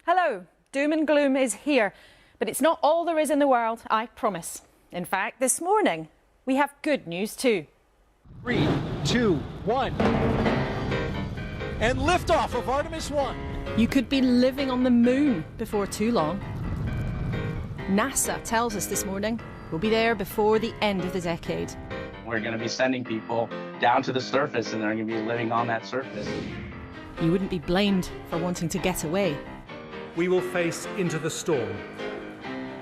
Hello, doom and gloom is here, but it's not all there is in the world, I promise. In fact, this morning, we have good news too. 3, 2, 1. And liftoff of Artemis 1. You could be living on the moon before too long. NASA tells us this morning we'll be there before the end of the decade. We're going to be sending people down to the surface and they're going to be living on that surface. You wouldn't be blamed for wanting to get away. We will face into the storm.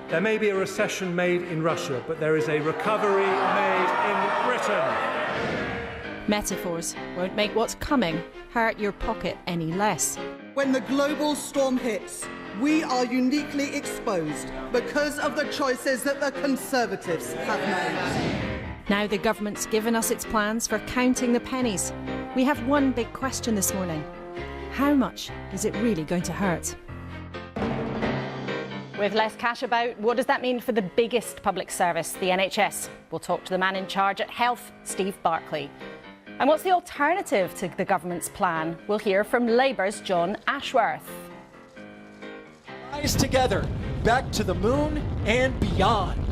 There may be a recession made in Russia, but there is a recovery made in Britain. Metaphors won't make what's coming hurt your pocket any less. When the global storm hits, we are uniquely exposed because of the choices that the Conservatives have made. Now the government's given us its plans for counting the pennies. We have one big question this morning. How much is it really going to hurt? With less cash about, what does that mean for the biggest public service, the NHS? We'll talk to the man in charge at Health, Steve Barclay. And what's the alternative to the government's plan? We'll hear from Labour's John Ashworth. Rise together, back to the moon and beyond.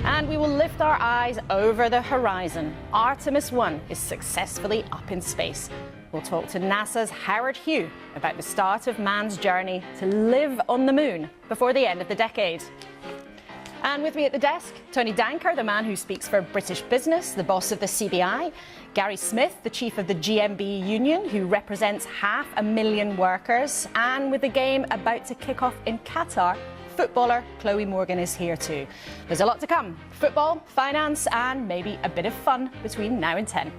And we will lift our eyes over the horizon. Artemis 1 is successfully up in space. We'll talk to NASA's Howard Hugh about the start of man's journey to live on the moon before the end of the decade. And with me at the desk, Tony Danker, the man who speaks for British business, the boss of the CBI, Gary Smith, the chief of the GMB union, who represents 500,000 workers, and with the game about to kick off in Qatar, footballer Chloe Morgan is here too. There's a lot to come: football, finance, and maybe a bit of fun between now and 10.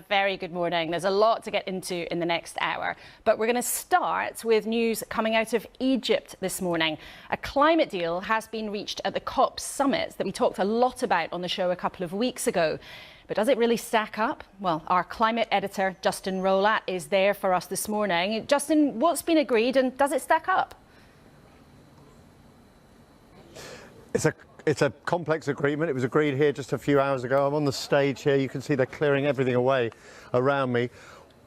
Very good morning. There's a lot to get into in the next hour, but we're going to start with news coming out of Egypt this morning. A climate deal has been reached at the COP summit that we talked a lot about on the show a couple of weeks ago. But does it really stack up? Well, our climate editor, Justin Rolat, is there for us this morning. Justin, what's been agreed and does it stack up? It's a complex agreement. It was agreed here just a few hours ago. I'm on the stage here. You can see they're clearing everything away around me.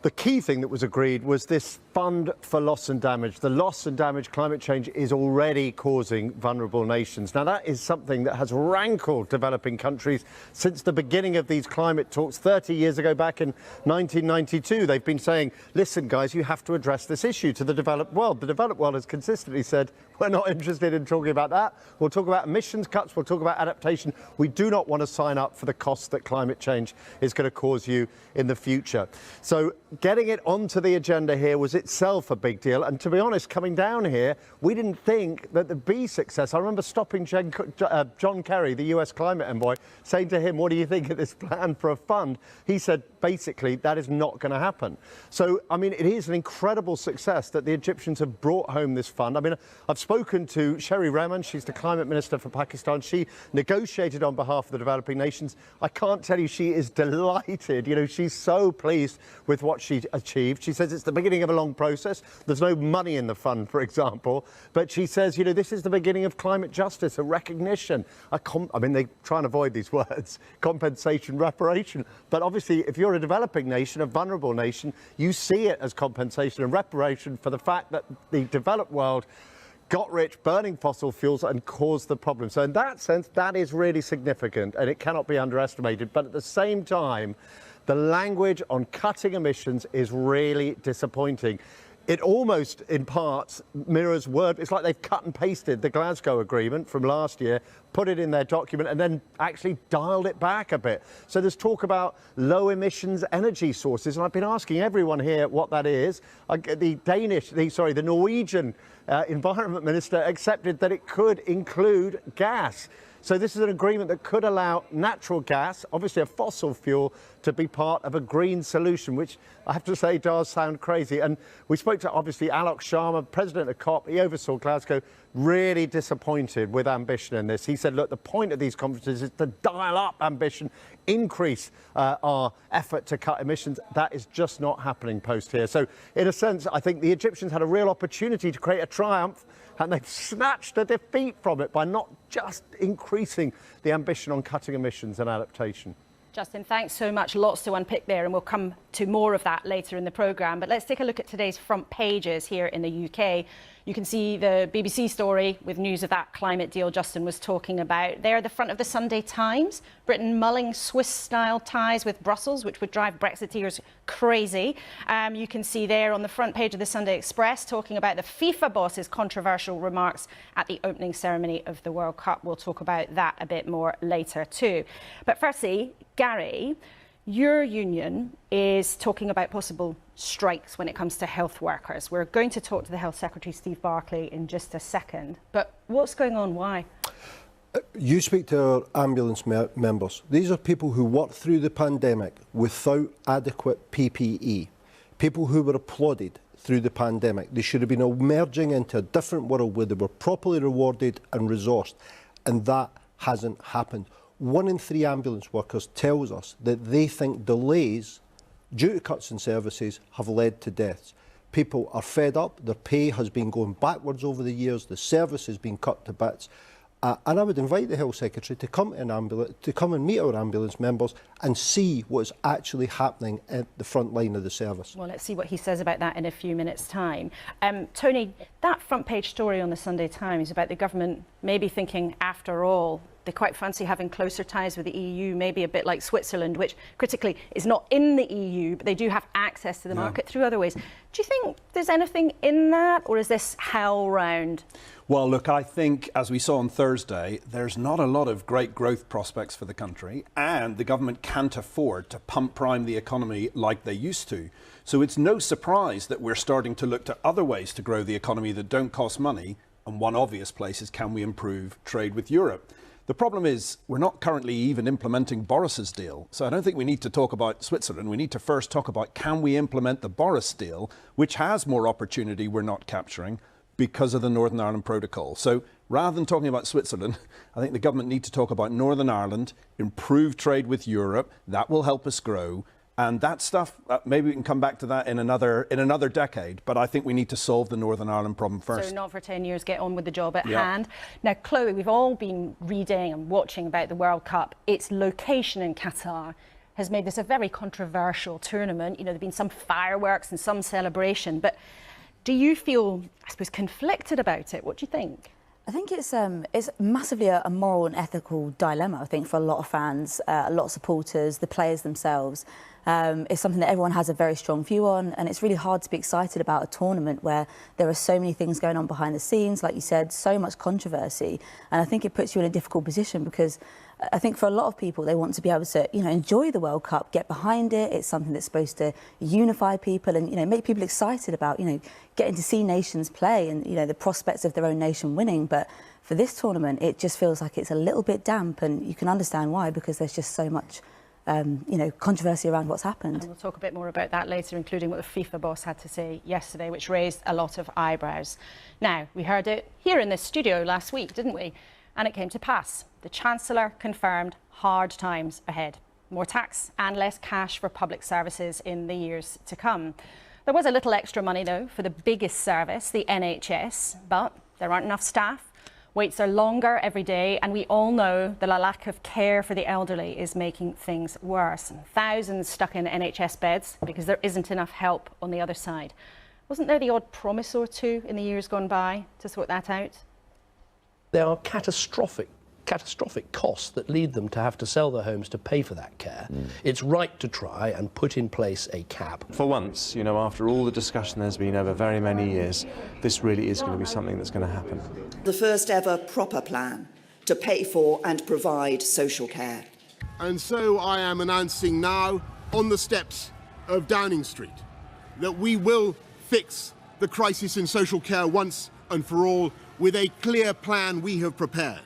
The key thing that was agreed was this fund for loss and damage. The loss and damage climate change is already causing vulnerable nations. Now, that is something that has rankled developing countries since the beginning of these climate talks 30 years ago, back in 1992. They've been saying, listen, guys, you have to address this issue to the developed world. The developed world has consistently said, we're not interested in talking about that. We'll talk about emissions cuts. We'll talk about adaptation. We do not want to sign up for the costs that climate change is going to cause you in the future. So getting it onto the agenda here was itself a big deal. And to be honest, coming down here, we didn't think that there'd be success. I remember stopping John Kerry, the US climate envoy, saying to him, what do you think of this plan for a fund? He said, basically, that is not going to happen. So, I mean, it is an incredible success that the Egyptians have brought home this fund. I mean, I've spoken to Sherry Rehman. She's the climate minister for Pakistan. She negotiated on behalf of the developing nations. I can't tell you, she is delighted. You know, she's so pleased with what she achieved. She says it's the beginning of a long process. There's no money in the fund, for example. But she says, you know, this is the beginning of climate justice, a recognition. I mean, they try and avoid these words, compensation, reparation. But obviously, if you're a developing nation, a vulnerable nation, you see it as compensation and reparation for the fact that the developed world got rich burning fossil fuels and caused the problem. So in that sense, that is really significant and it cannot be underestimated. But at the same time, the language on cutting emissions is really disappointing. It almost, in parts, mirrors word. It's like they've cut and pasted the Glasgow Agreement from last year, put it in their document, and then actually dialed it back a bit. So there's talk about low emissions energy sources, and I've been asking everyone here what that is. The Norwegian Environment Minister accepted that it could include gas. So this is an agreement that could allow natural gas, obviously a fossil fuel, to be part of a green solution, which I have to say does sound crazy. And we spoke to, obviously, Alok Sharma, president of COP. He oversaw Glasgow, really disappointed with ambition in this. He said, look, the point of these conferences is to dial up ambition, increase our effort to cut emissions. That is just not happening post here. So in a sense, I think the Egyptians had a real opportunity to create a triumph, and they've snatched a defeat from it by not just increasing the ambition on cutting emissions and adaptation. Justin, thanks so much. Lots to unpick there, and we'll come to more of that later in the programme. But let's take a look at today's front pages here in the UK. You can see the BBC story with news of that climate deal Justin was talking about. There, the front of the Sunday Times, Britain mulling Swiss-style ties with Brussels, which would drive Brexiteers crazy. You can see there on the front page of the Sunday Express talking about the FIFA boss's controversial remarks at the opening ceremony of the World Cup. We'll talk about that a bit more later too. But firstly, Gary, your union is talking about possible strikes when it comes to health workers. We're going to talk to the Health Secretary, Steve Barclay, in just a second. But what's going on? Why? You speak to our ambulance members. These are people who worked through the pandemic without adequate PPE. People who were applauded through the pandemic. They should have been emerging into a different world where they were properly rewarded and resourced. And that hasn't happened. 1 in 3 ambulance workers tells us that they think delays due to cuts in services have led to deaths. People are fed up, their pay has been going backwards over the years, the service has been cut to bits. And I would invite the Health Secretary to come and meet our ambulance members and see what's actually happening at the front line of the service. Well, let's see what he says about that in a few minutes' time. Tony, that front page story on the Sunday Times about the government maybe thinking, after all, they quite fancy having closer ties with the EU, maybe a bit like Switzerland, which critically is not in the EU, but they do have access to the market through other ways. Do you think there's anything in that, or is this hell round? Well, look, I think, as we saw on Thursday, there's not a lot of great growth prospects for the country, and the government can't afford to pump prime the economy like they used to. So it's no surprise that we're starting to look to other ways to grow the economy that don't cost money, and one obvious place is, can we improve trade with Europe? The problem is we're not currently even implementing Boris's deal. So I don't think we need to talk about Switzerland. We need to first talk about, can we implement the Boris deal, which has more opportunity we're not capturing because of the Northern Ireland Protocol. So rather than talking about Switzerland, I think the government need to talk about Northern Ireland, improve trade with Europe. That will help us grow. And that stuff, maybe we can come back to that in another decade. But I think we need to solve the Northern Ireland problem first. So not for 10 years, get on with the job at hand. Now, Chloe, we've all been reading and watching about the World Cup. Its location in Qatar has made this a very controversial tournament. You know, there have been some fireworks and some celebration. But do you feel, I suppose, conflicted about it? What do you think? I think it's massively a moral and ethical dilemma, I think, for a lot of fans, a lot of supporters, the players themselves. It's something that everyone has a very strong view on, and it's really hard to be excited about a tournament where there are so many things going on behind the scenes, like you said, so much controversy. And I think it puts you in a difficult position because I think for a lot of people, they want to be able to, you know, enjoy the World Cup, get behind it. It's something that's supposed to unify people and, you know, make people excited about, you know, getting to see nations play and, you know, the prospects of their own nation winning. But for this tournament, it just feels like it's a little bit damp, and you can understand why, because there's just so much you know, controversy around what's happened. And we'll talk a bit more about that later, including what the FIFA boss had to say yesterday, which raised a lot of eyebrows. Now, we heard it here in this studio last week, didn't we? And it came to pass. The Chancellor confirmed hard times ahead. More tax and less cash for public services in the years to come. There was a little extra money, though, for the biggest service, the NHS, but there aren't enough staff. Waits are longer every day, and we all know that a lack of care for the elderly is making things worse. And thousands stuck in NHS beds because there isn't enough help on the other side. Wasn't there the odd promise or two in the years gone by to sort that out? There are catastrophic costs that lead them to have to sell their homes to pay for that care. It's right to try and put in place a cap. For once, you know, after all the discussion there's been over very many years, this really is going to be something that's going to happen. The first ever proper plan to pay for and provide social care. And so I am announcing now on the steps of Downing Street that we will fix the crisis in social care once and for all with a clear plan we have prepared.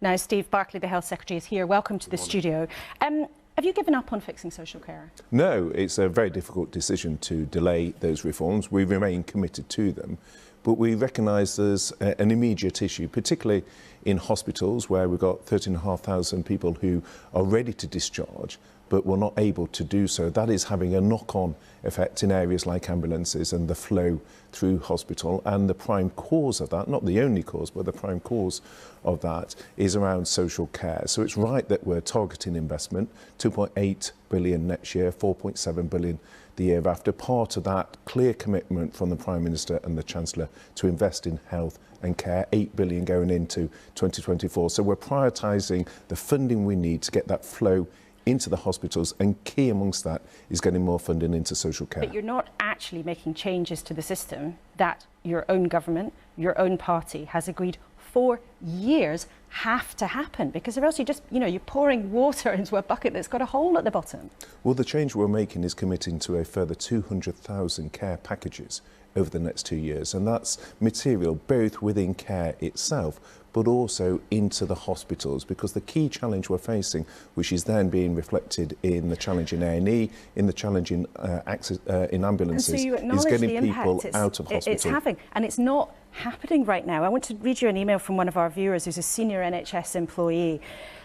Now, Steve Barclay, the Health Secretary, is here. Welcome to the studio. Have you given up on fixing social care? No, it's a very difficult decision to delay those reforms. We remain committed to them. but we recognise there's an immediate issue, particularly in hospitals where we've got 13,500 people who are ready to discharge, but were not able to do so. That is having a knock-on effect in areas like ambulances and the flow through hospital. And the prime cause of that, not the only cause, but the prime cause of that is around social care. So it's right that we're targeting investment, 2.8 billion next year, 4.7 billion the year after. Part of that clear commitment from the Prime Minister and the Chancellor to invest in health and care, 8 billion going into 2024. So we're prioritising the funding we need to get that flow into the hospitals, and key amongst that is getting more funding into social care. But you're not actually making changes to the system that your own government, your own party has agreed for years have to happen, because or else you just, you're pouring water into a bucket that's got a hole at the bottom. Well, the change we're making is committing to a further 200,000 care packages over the next 2 years, and that's material both within care itself but also into the hospitals, because the key challenge we're facing, which is then being reflected in the challenge in A&E, in the challenge in access in ambulances, and so you acknowledge is getting the people impact out of hospital. It's having, and it's not happening right now. I want to read you an email from one of our viewers who's a senior NHS employee.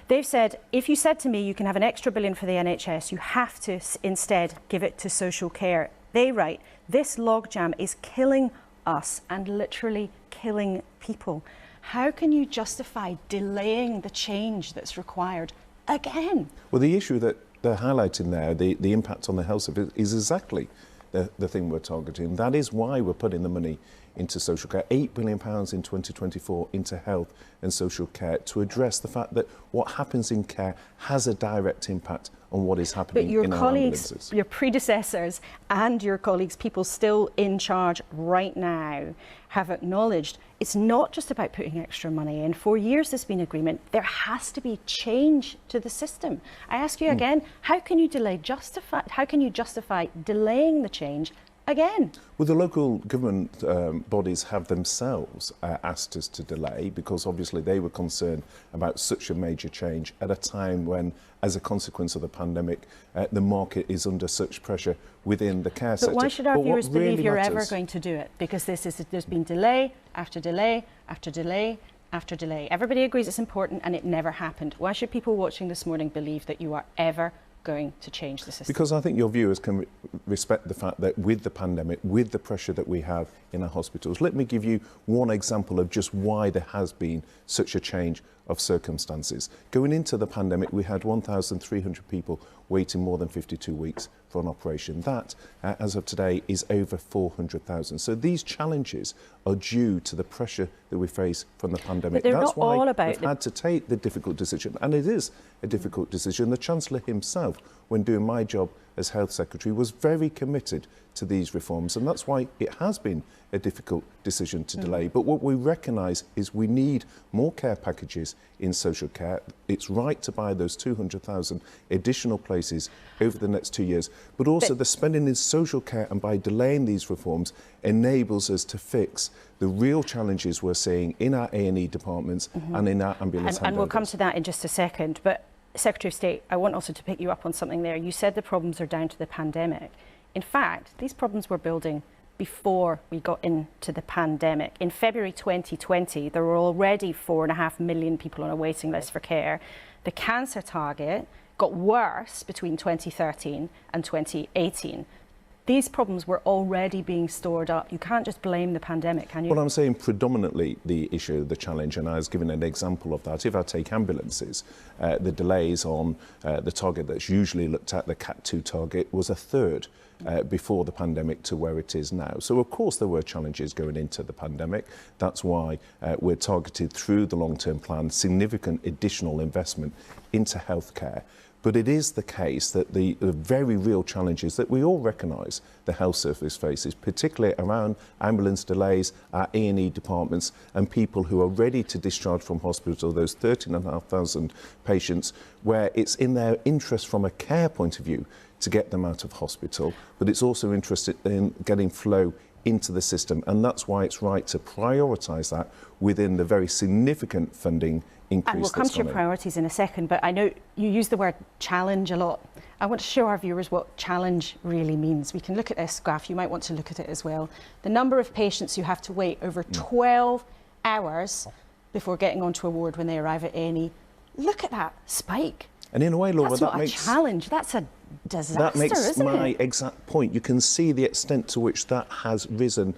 They've said, if you said to me you can have an extra billion for the NHS, you have to instead give it to social care. They write, this logjam is killing us and literally killing people. How can you justify delaying the change that's required again? Well, the issue that they're highlighting there, the impact on the health service, is exactly the thing we're targeting. That is why we're putting the money into social care, £8 billion in 2024 into health and social care, to address the fact that what happens in care has a direct impact on what is happening in our ambulances. Your predecessors and your colleagues, people still in charge right now, have acknowledged it's not just about putting extra money in. For years there's been agreement. There has to be change to the system. I ask you again, how can you justify delaying the change again? Well, the local government bodies have themselves asked us to delay, because obviously they were concerned about such a major change at a time when, as a consequence of the pandemic, the market is under such pressure within the care sector. But why should our viewers believe you're ever going to do it? Because there's been delay after delay after delay after delay. Everybody agrees it's important and it never happened. Why should people watching this morning believe that you are ever going to change the system? Because I think your viewers can respect the fact that with the pandemic, with the pressure that we have in our hospitals, let me give you one example of just why there has been such a change of circumstances. Going into the pandemic, we had 1,300 people waiting more than 52 weeks for an operation. That, as of today, is over 400,000. So these challenges are due to the pressure that we face from the pandemic. But they're That's not why all about we've had to take the difficult decision, and it is a difficult decision. The Chancellor himself, when doing my job as Health Secretary, was very committed to these reforms, and that's why it has been a difficult decision to delay. But what we recognise is we need more care packages in social care. It's right to buy those 200,000 additional places over the next 2 years, but also the spending in social care, and by delaying these reforms enables us to fix the real challenges we're seeing in our A&E departments and in our ambulance handovers. And we'll come to that in just a second, but Secretary of State, I want also to pick you up on something there. You said the problems are down to the pandemic. In fact, these problems were building before we got into the pandemic. In February 2020, there were already 4.5 million people on a waiting list for care. The cancer target got worse between 2013 and 2018. These problems were already being stored up. You can't just blame the pandemic, can you? Well, I'm saying predominantly the issue, the challenge, and I was given an example of that. If I take ambulances, the delays on the target that's usually looked at, the CAT2 target, was a third before the pandemic to where it is now. So, of course, there were challenges going into the pandemic. That's why we're targeted through the long-term plan significant additional investment into healthcare. But it is the case that the very real challenges that we all recognise the health service faces, particularly around ambulance delays, our A&E departments, and people who are ready to discharge from hospital, those 13,500 patients, where it's in their interest from a care point of view to get them out of hospital, but it's also interested in getting flow into the system, and that's why it's right to prioritise that within the very significant funding increase. And we'll come to your priorities in a second, but I know you use the word challenge a lot. I want to show our viewers what challenge really means. We can look at this graph. You might want to look at it as well. The number of patients who have to wait over 12 hours before getting onto a ward when they arrive at A&E. Look at that spike. And in a way, Laura, that's not a challenge. That's a disaster, that makes isn't my it? exact point. You can see the extent to which that has risen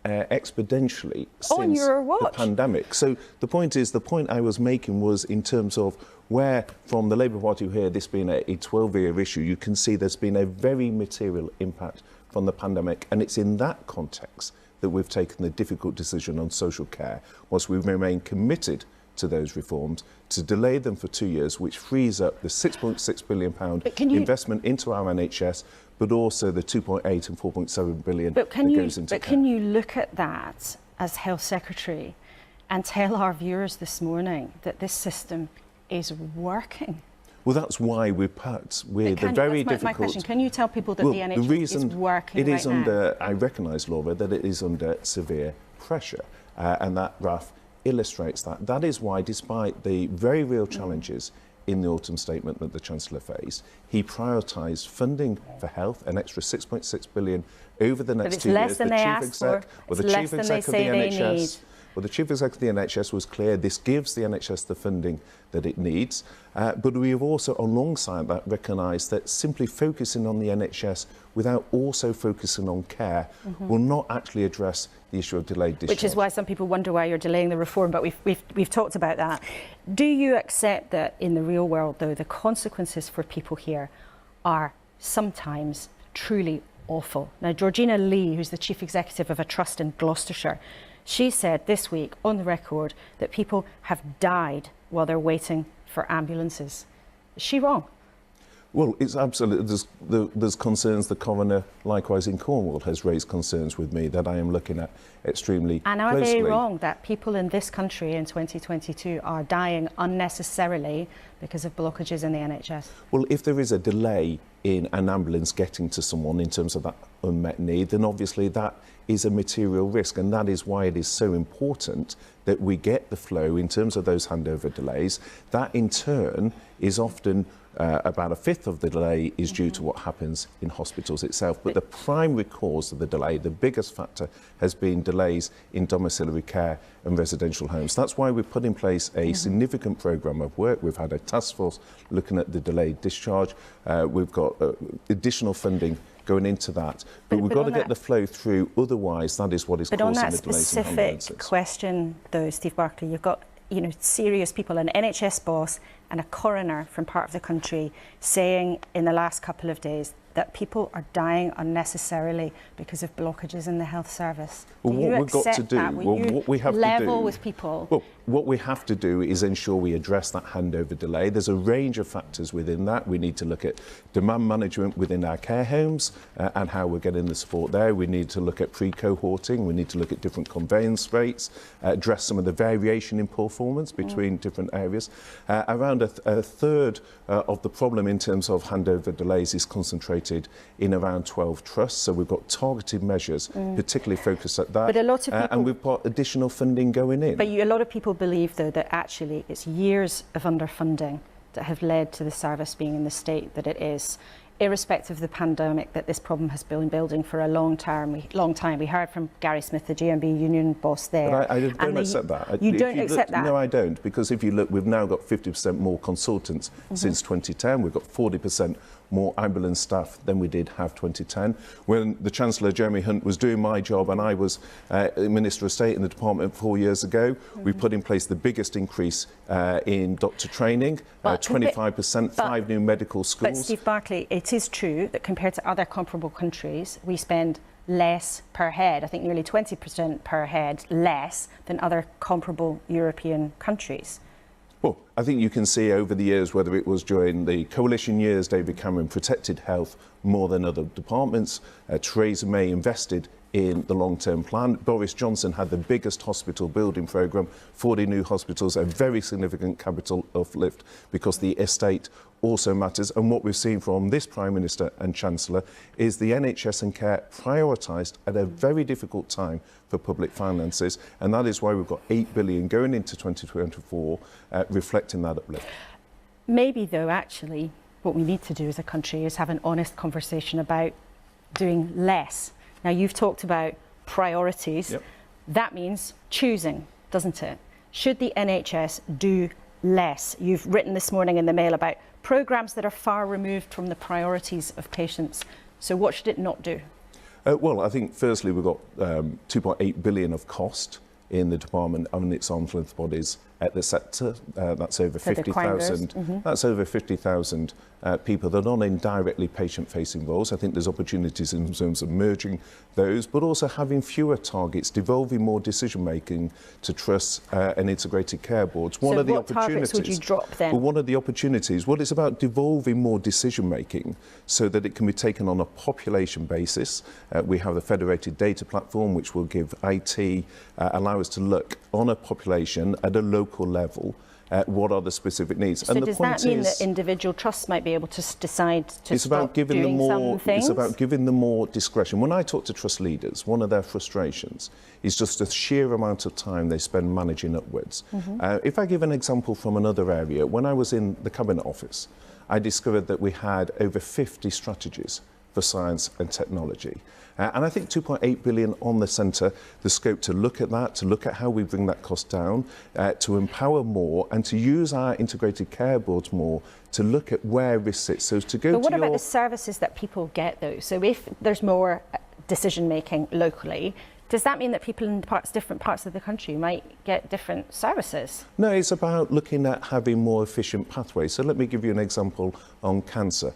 exponentially since the pandemic. So the point I was making was in terms of where, from the Labour Party here, this being a 12-year issue, you can see there's been a very material impact from the pandemic, and it's in that context that we've taken the difficult decision on social care, whilst we remain committed to those reforms, to delay them for 2 years, which frees up the £6.6 billion investment into our NHS, but also the 2.8 and 4.7 billion that goes into care. Can you look at that as Health Secretary and tell our viewers this morning that this system is working? Well, that's why we're put with a very difficult... My question. Can you tell people that the NHS is working it is right under, now? I recognise, Laura, that it is under severe pressure, and that graph illustrates that. That is why, despite the very real challenges in the autumn statement that the Chancellor faced, he prioritised funding for health, an extra 6.6 billion over the next 2 years. Less than they asked for. It's less than they say they need. Well, the Chief Executive of the NHS was clear this gives the NHS the funding that it needs, but we have also, alongside that, recognised that simply focusing on the NHS without also focusing on care will not actually address the issue of delayed discharge. Which is why some people wonder why you're delaying the reform, but we've talked about that. Do you accept that in the real world, though, the consequences for people here are sometimes truly awful? Now, Georgina Lee, who's the Chief Executive of a trust in Gloucestershire, she said this week on the record that people have died while they're waiting for ambulances. Is she wrong? Well, it's absolutely, there's concerns. The coroner, likewise in Cornwall, has raised concerns with me that I am looking at extremely closely. And are they wrong that people in this country in 2022 are dying unnecessarily because of blockages in the NHS? Well, if there is a delay in an ambulance getting to someone in terms of that unmet need, then obviously that is a material risk, and that is why it is so important that we get the flow in terms of those handover delays. That in turn is often about a fifth of the delay is due to what happens in hospitals itself. But the primary cause of the delay, the biggest factor, has been delays in domiciliary care and residential homes. That's why we've put in place a significant programme of work. We've had a task force looking at the delayed discharge. We've got additional funding going into that. But we've got to get the flow through, otherwise that is what is causing the delays in ambulances. But on that specific question, though, Steve Barclay, you've got serious people, an NHS boss and a coroner from part of the country saying in the last couple of days that people are dying unnecessarily because of blockages in the health service. Well, what we've got to do, what we have to do, with people? Well, what we have to do is ensure we address that handover delay. There's a range of factors within that. We need to look at demand management within our care homes and how we're getting the support there. We need to look at pre-cohorting. We need to look at different conveyance rates, address some of the variation in performance between different areas. Around a third of the problem in terms of handover delays is concentrated in around 12 trusts. So we've got targeted measures, particularly focused at that. But a lot of people, and we've got additional funding going in. But a lot of people believe, though, that actually it's years of underfunding that have led to the service being in the state that it is, irrespective of the pandemic, that this problem has been building for a long time. We heard from Gary Smith, the GMB union boss there. But I don't accept that. You don't accept that? No, I don't, because if you look, we've now got 50% more consultants since 2010. We've got 40% more ambulance staff than we did have 2010. When the Chancellor, Jeremy Hunt, was doing my job and I was Minister of State in the department 4 years ago, we put in place the biggest increase in doctor training, 25%, 5 new medical schools. But Steve Barclay, it is true that compared to other comparable countries, we spend less per head, I think nearly 20% per head less than other comparable European countries. Well, I think you can see over the years, whether it was during the coalition years, David Cameron protected health more than other departments. Theresa May invested in the long-term plan. Boris Johnson had the biggest hospital building programme, 40 new hospitals, a very significant capital uplift because the estate also matters. And what we've seen from this Prime Minister and Chancellor is the NHS and care prioritised at a very difficult time for public finances. And that is why we've got £8 billion going into 2024, reflecting that uplift. Maybe, though, actually, what we need to do as a country is have an honest conversation about doing less. Now, you've talked about priorities. Yep. That means choosing, doesn't it? Should the NHS do less? You've written this morning in the Mail about programmes that are far removed from the priorities of patients. So what should it not do? Well, I think firstly we've got 2.8 billion of cost in the department and its arm's length bodies at the sector. That's over 50,000. That's over 50,000 people that are not in directly patient-facing roles. I think there's opportunities in terms of merging those, but also having fewer targets, devolving more decision-making to trusts and integrated care boards. So what targets would you drop then? Well, one of the opportunities, well, it's about devolving more decision-making so that it can be taken on a population basis. We have the Federated Data Platform, which will give IT, allow us to look on a population at a local level. What are the specific needs? So and does that mean that individual trusts might be able to decide to stop doing some things? It's about giving them more discretion. When I talk to trust leaders, one of their frustrations is just the sheer amount of time they spend managing upwards. If I give an example from another area, when I was in the Cabinet Office, I discovered that we had over 50 strategies for science and technology. And I think 2.8 billion on the centre, the scope to look at that, to look at how we bring that cost down, to empower more and to use our integrated care boards more to look at where risk sits. So to go But what about the services that people get though? So if there's more decision making locally, does that mean that people in different parts of the country might get different services? No, it's about looking at having more efficient pathways. So let me give you an example on cancer.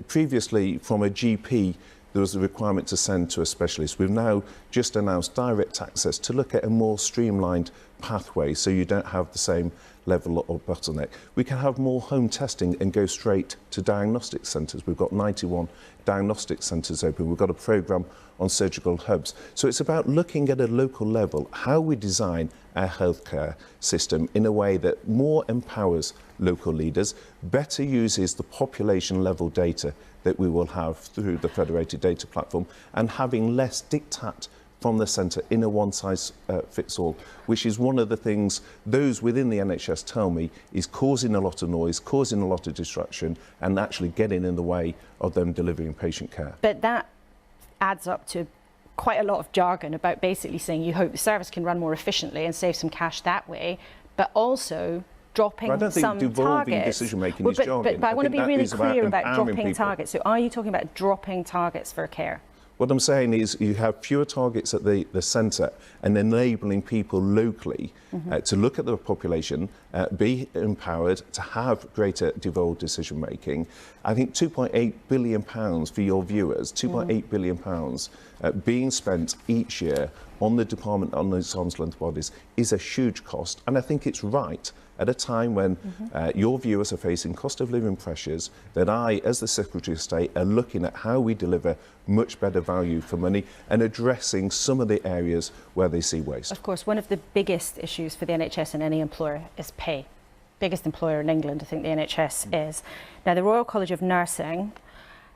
Previously, from a GP, there was a requirement to send to a specialist. We've now just announced direct access to look at a more streamlined pathway so you don't have the same level of bottleneck. We can have more home testing and go straight to diagnostic centres. We've got 91 diagnostic centres open. We've got a programme on surgical hubs. So it's about looking at a local level how we design our healthcare system in a way that more empowers local leaders, better uses the population level data that we will have through the Federated Data Platform, and having less diktat from the centre in a one-size-fits-all, which is one of the things those within the NHS tell me is causing a lot of noise, causing a lot of distraction, and actually getting in the way of them delivering patient care. But that adds up to quite a lot of jargon about basically saying you hope the service can run more efficiently and save some cash that way, but also dropping some targets. I don't think devolving decision-making is jargon. But I want to be really clear about dropping people. targets. So are you talking about dropping targets for care? What I'm saying is you have fewer targets at the centre and enabling people locally to look at the population, be empowered, to have greater devolved decision making. I think £2.8 billion for your viewers, £2.8 billion being spent each year on the department, on those arm's length bodies, is a huge cost. And I think it's right at a time when your viewers are facing cost of living pressures, that I, as the Secretary of State, are looking at how we deliver much better value for money and addressing some of the areas where they see waste. Of course, one of the biggest issues for the NHS and any employer is pay. Biggest employer in England, I think the NHS is. Now, the Royal College of Nursing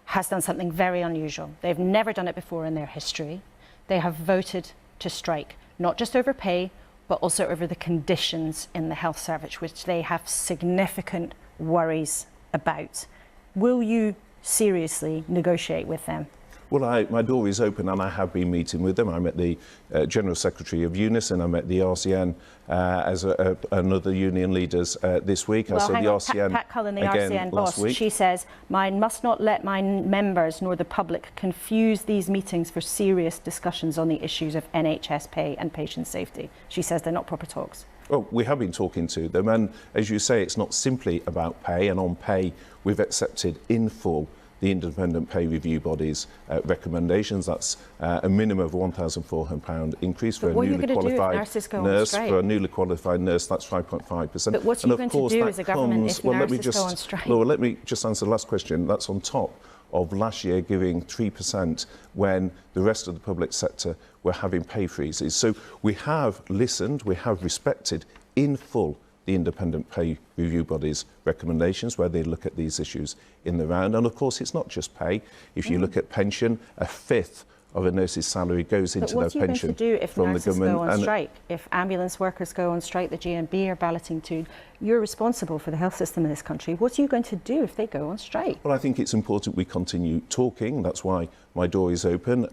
has done something very unusual. They've never done it before in their history. They have voted to strike, not just over pay, but also over the conditions in the health service, which they have significant worries about. Will you seriously negotiate with them? Well, my door is open and I have been meeting with them. I met the General Secretary of Unison, I met the RCN as another union leaders this week. Well, I saw the RCN Pat Cullen, the again RCN last boss, week. she says, "Mine must not let my members nor the public confuse these meetings for serious discussions on the issues of NHS pay and patient safety." She says they're not proper talks. Well, we have been talking to them, and as you say, it's not simply about pay, and on pay we've accepted in full the independent pay review body's recommendations. That's a minimum of £1,400 increase for a newly qualified nurse. For a newly qualified nurse, that's 5.5%. But what are you going to do as a government if nurses go on strike? Laura, let me just answer the last question. That's on top of last year giving 3% when the rest of the public sector were having pay freezes. So we have listened, we have respected in full the independent pay review body's recommendations where they look at these issues in the round. And of course, it's not just pay. If you look at pension, a fifth of a nurse's salary goes into their pension. But what are you going to do if nurses go on strike? If ambulance workers go on strike, the GMB are balloting to. You're responsible for the health system in this country. What are you going to do if they go on strike? Well, I think it's important we continue talking. That's why my door is open.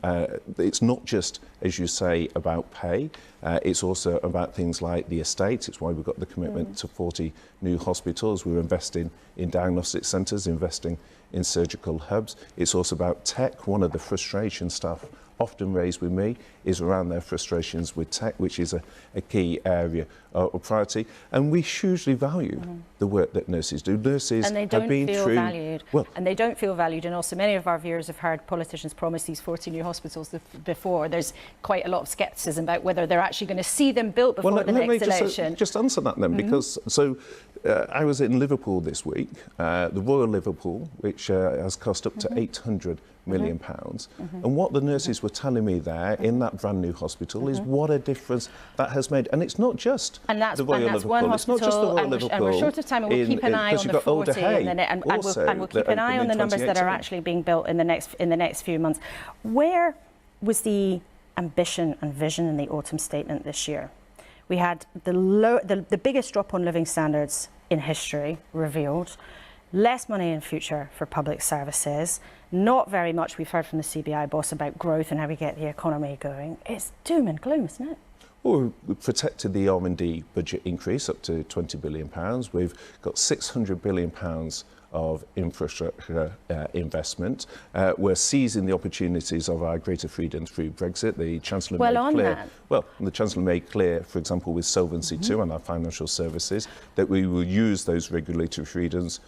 It's not just, as you say, about pay. It's also about things like the estate. It's why we've got the commitment to 40 new hospitals. We're investing in diagnostic centres, investing in surgical hubs. It's also about tech. One of the frustrations staff often raise with me is around their frustrations with tech, which is a key area of priority. And we hugely value the work that nurses do. Nurses and they don't have been feel through... valued. Well, and they don't feel valued. And also many of our viewers have heard politicians promise these 40 new hospitals before. There's quite a lot of scepticism about whether they're actually going to see them built before the next election. Just answer that then, because I was in Liverpool this week, the Royal Liverpool, which has cost up to £800 million. And what the nurses were telling me there in that brand new hospital is what a difference that has made. And it's not just the Royal Liverpool. One it's not just the Royal Liverpool. And we're short of time, and we'll keep an eye on the 40 and we'll keep an eye on the numbers that are actually being built in the next few months. Where was the ambition and vision in the autumn statement this year? We had the biggest drop on living standards in history revealed, less money in future for public services, not very much we've heard from the CBI boss about growth and how we get the economy going. It's doom and gloom, isn't it? Well, we've protected the R&D budget increase up to £20 billion. We've got £600 billion of infrastructure investment. We're seizing the opportunities of our greater freedom through Brexit. The Chancellor made clear, for example, with Solvency II and our financial services, that we will use those regulatory freedoms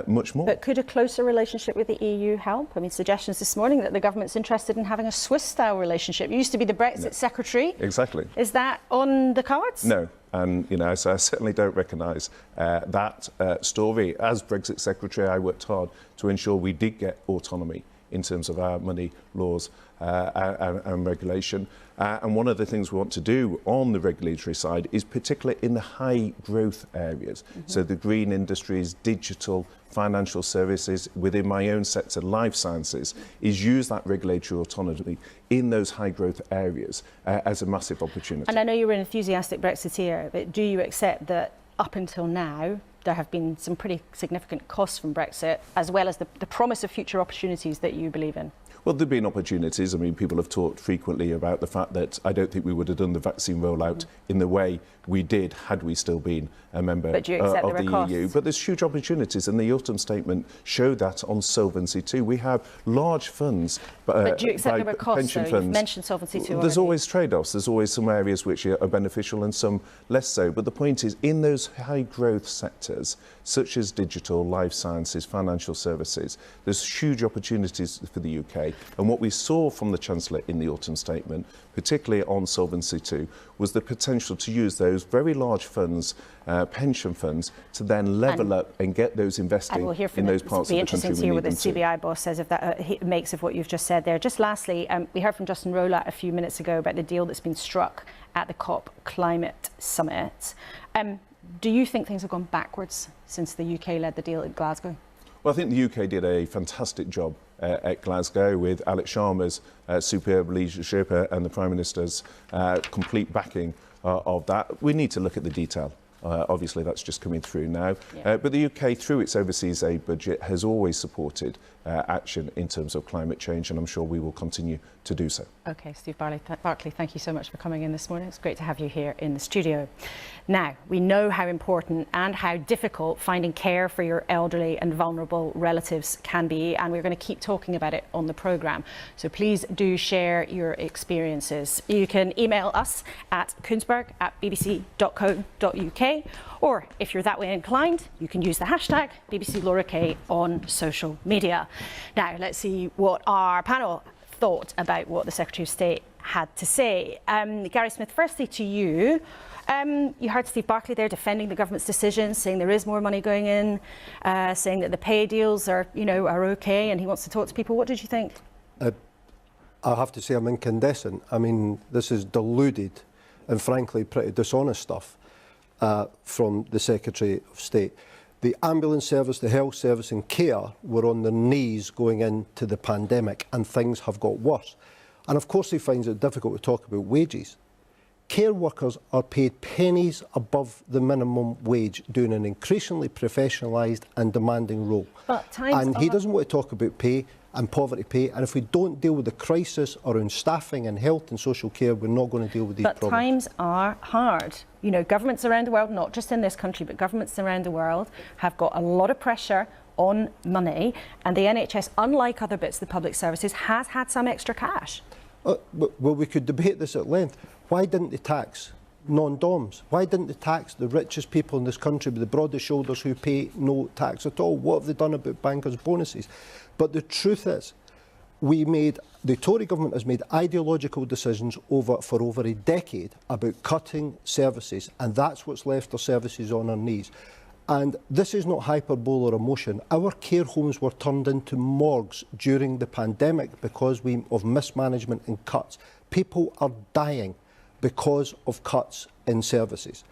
much more. But could a closer relationship with the EU help? I mean, suggestions this morning that the government's interested in having a Swiss-style relationship. You used to be the Brexit secretary. Exactly. Is that on the cards? No. And, so I certainly don't recognise that story. As Brexit Secretary, I worked hard to ensure we did get autonomy in terms of our money laws and regulation. And one of the things we want to do on the regulatory side is particularly in the high growth areas. So the green industries, digital, financial services, within my own sector, life sciences, is use that regulatory autonomy in those high growth areas as a massive opportunity. And I know you're an enthusiastic Brexiteer, but do you accept that up until now there have been some pretty significant costs from Brexit, as well as the promise of future opportunities that you believe in? Well, there have been opportunities. I mean, people have talked frequently about the fact that I don't think we would have done the vaccine rollout in the way we did had we still been a member of the EU. But there's huge opportunities, and the autumn statement showed that on Solvency II. We have large funds. But do you accept there were costs? You've mentioned Solvency II already. There's always trade-offs. There's always some areas which are beneficial and some less so. But the point is, in those high-growth sectors, such as digital, life sciences, financial services, there's huge opportunities for the UK. And what we saw from the Chancellor in the autumn statement, particularly on Solvency II, was the potential to use those very large funds, pension funds, to then level up and get those investing in those parts of the country we need them to. It'll be interesting to hear what the CBI boss says, if that makes of what you've just said there. Just lastly, we heard from Justin Rowlatt a few minutes ago about the deal that's been struck at the COP Climate Summit. Do you think things have gone backwards since the UK led the deal at Glasgow? Well, I think the UK did a fantastic job at Glasgow with Alex Sharma's superb leadership and the Prime Minister's complete backing of that. We need to look at the detail. Obviously, that's just coming through now. But the UK, through its overseas aid budget, has always supported action in terms of climate change, and I'm sure we will continue to do so. OK, Steve Barclay, thank you so much for coming in this morning. It's great to have you here in the studio. Now, we know how important and how difficult finding care for your elderly and vulnerable relatives can be, and we're going to keep talking about it on the programme. So please do share your experiences. You can email us at kuenssberg@bbc.co.uk. UK. Or if you're that way inclined, you can use the hashtag BBC Laura K on social media. Now, let's see what our panel thought about what the Secretary of State had to say. Gary Smith, firstly to you. You heard Steve Barclay there defending the government's decision, saying there is more money going in, saying that the pay deals are okay, and he wants to talk to people. What did you think? I have to say I'm incandescent. I mean, this is deluded and frankly pretty dishonest stuff from the Secretary of State. The ambulance service, the health service and care were on their knees going into the pandemic, and things have got worse. And of course he finds it difficult to talk about wages. Care workers are paid pennies above the minimum wage, doing an increasingly professionalised and demanding role. And he doesn't want to talk about pay and poverty pay. And if we don't deal with the crisis around staffing and health and social care, we're not going to deal with these problems. But times are hard. You know, governments around the world, not just in this country, but governments around the world have got a lot of pressure on money. And the NHS, unlike other bits of the public services, has had some extra cash. Well, we could debate this at length. Why didn't they tax non-DOMs? Why didn't they tax the richest people in this country with the broadest shoulders who pay no tax at all? What have they done about bankers' bonuses? But the truth is, the Tory government has made ideological decisions for over a decade about cutting services, and that's what's left our services on our knees. And this is not hyperbole or emotion. Our care homes were turned into morgues during the pandemic because of mismanagement and cuts. People are dying because of cuts in services.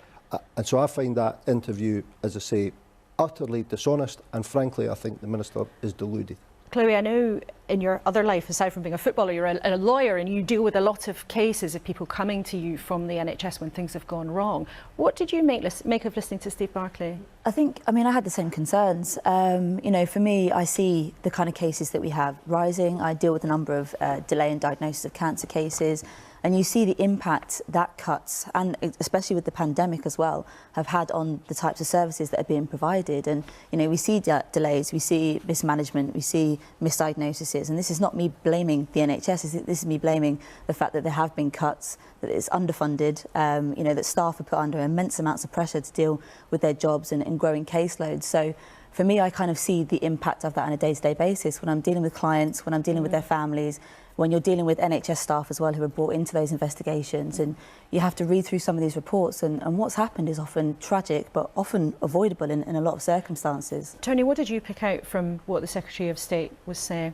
And so I find that interview, as I say, utterly dishonest, and frankly I think the Minister is deluded. Chloe, I know in your other life, aside from being a footballer, you're a lawyer, and you deal with a lot of cases of people coming to you from the NHS when things have gone wrong. What did you make of listening to Steve Barclay? I had the same concerns. You know, for me, I see the kind of cases that we have rising. I deal with a number of delay in diagnosis of cancer cases. And you see the impact that cuts, and especially with the pandemic as well, have had on the types of services that are being provided. And, you know, we see delays, we see mismanagement, we see misdiagnoses. And this is not me blaming the NHS, this is me blaming the fact that there have been cuts, that it's underfunded, you know, that staff are put under immense amounts of pressure to deal with their jobs and growing caseloads. So for me, I kind of see the impact of that on a day-to-day basis when I'm dealing with clients, when I'm dealing with their families, when you're dealing with NHS staff as well who are brought into those investigations, and you have to read through some of these reports, and what's happened is often tragic but often avoidable in a lot of circumstances. Tony, what did you pick out from what the Secretary of State was saying?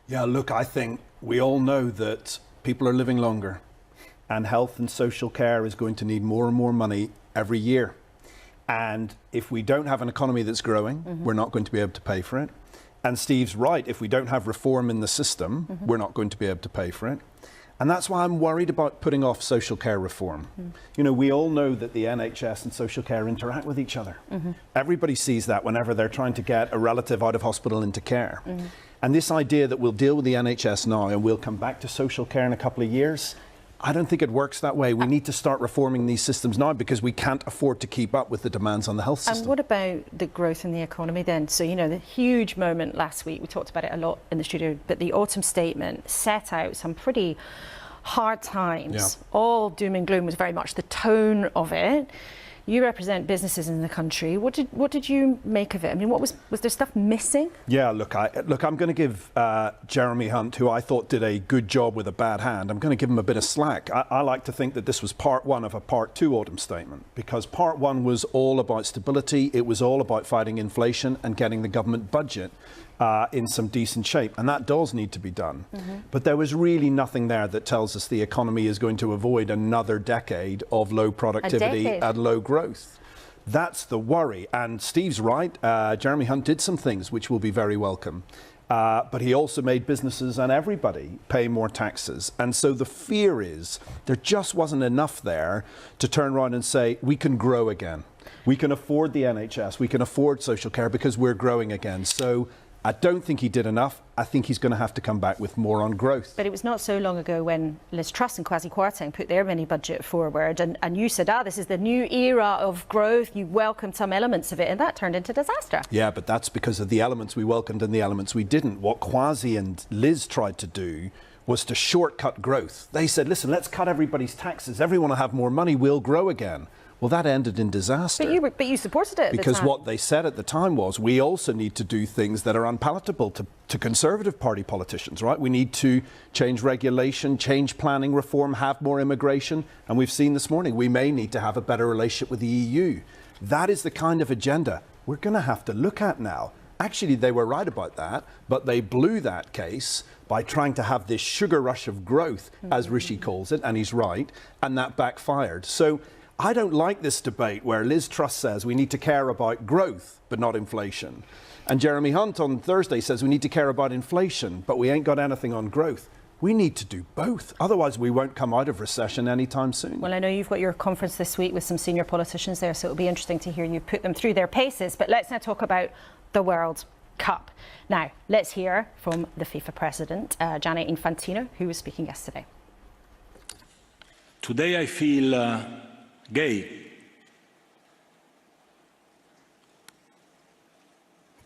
Yeah, look, I think we all know that people are living longer, and health and social care is going to need more and more money every year. And if we don't have an economy that's growing, we're not going to be able to pay for it. And Steve's right, if we don't have reform in the system, we're not going to be able to pay for it. And that's why I'm worried about putting off social care reform. You know, we all know that the NHS and social care interact with each other. Everybody sees that whenever they're trying to get a relative out of hospital into care. And this idea that we'll deal with the NHS now and we'll come back to social care in a couple of years, I don't think it works that way. We need to start reforming these systems now because we can't afford to keep up with the demands on the health system. And what about the growth in the economy then? So, you know, the huge moment last week, we talked about it a lot in the studio, but the autumn statement set out some pretty hard times. All doom and gloom was very much the tone of it. You represent businesses in the country. What did you make of it? I mean, was there stuff missing? Yeah, look, I'm going to give Jeremy Hunt, who I thought did a good job with a bad hand, I'm going to give him a bit of slack. I like to think that this was part one of a part two autumn statement, because part one was all about stability. It was all about fighting inflation and getting the government budget in some decent shape, and that does need to be done. But there was really nothing there that tells us the economy is going to avoid another decade of low productivity and low growth. That's the worry, and Steve's right. Jeremy Hunt did some things which will be very welcome, but he also made businesses and everybody pay more taxes. And so the fear is there just wasn't enough there to turn around and say we can grow again. We can afford the NHS, we can afford social care because we're growing again. So I don't think he did enough. I think he's going to have to come back with more on growth. But it was not so long ago when Liz Truss and Kwasi Kwarteng put their mini budget forward, and you said, this is the new era of growth. You welcomed some elements of it, and that turned into disaster. Yeah, but that's because of the elements we welcomed and the elements we didn't. What Kwasi and Liz tried to do was to shortcut growth. They said, listen, let's cut everybody's taxes. Everyone will have more money. We'll grow again. Well, that ended in disaster. But you supported it at because the time. what they said at the time was, we also need to do things that are unpalatable to Conservative Party politicians, right? We need to change regulation, change planning reform, have more immigration. And we've seen this morning, we may need to have a better relationship with the EU. That is the kind of agenda we're going to have to look at now. Actually, they were right about that, but they blew that case by trying to have this sugar rush of growth, as Rishi calls it, and he's right, and that backfired. So I don't like this debate where Liz Truss says we need to care about growth, but not inflation. And Jeremy Hunt on Thursday says we need to care about inflation, but we ain't got anything on growth. We need to do both. Otherwise, we won't come out of recession anytime soon. Well, I know you've got your conference this week with some senior politicians there, so it'll be interesting to hear you put them through their paces. But let's now talk about the World Cup. Now, let's hear from the FIFA president, Gianni Infantino, who was speaking yesterday. Today I feel gay.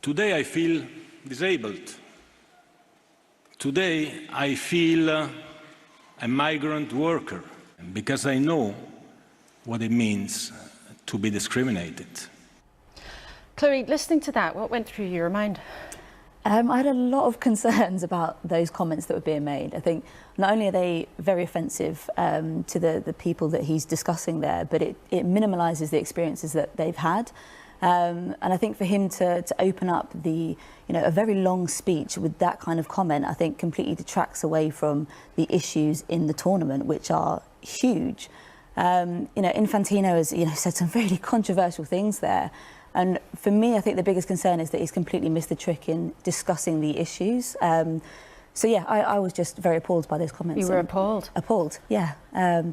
Today I feel disabled. Today I feel a migrant worker because I know what it means to be discriminated. Chloe, listening to that, what went through your mind? I had a lot of concerns about those comments that were being made. I think not only are they very offensive to the people that he's discussing there, but it minimalises the experiences that they've had. And I think for him to open up a very long speech with that kind of comment, I think completely detracts away from the issues in the tournament, which are huge. Infantino has said some really controversial things there. And for me, I think the biggest concern is that he's completely missed the trick in discussing the issues. So yeah, I was just very appalled by those comments. You were appalled? Appalled, yeah.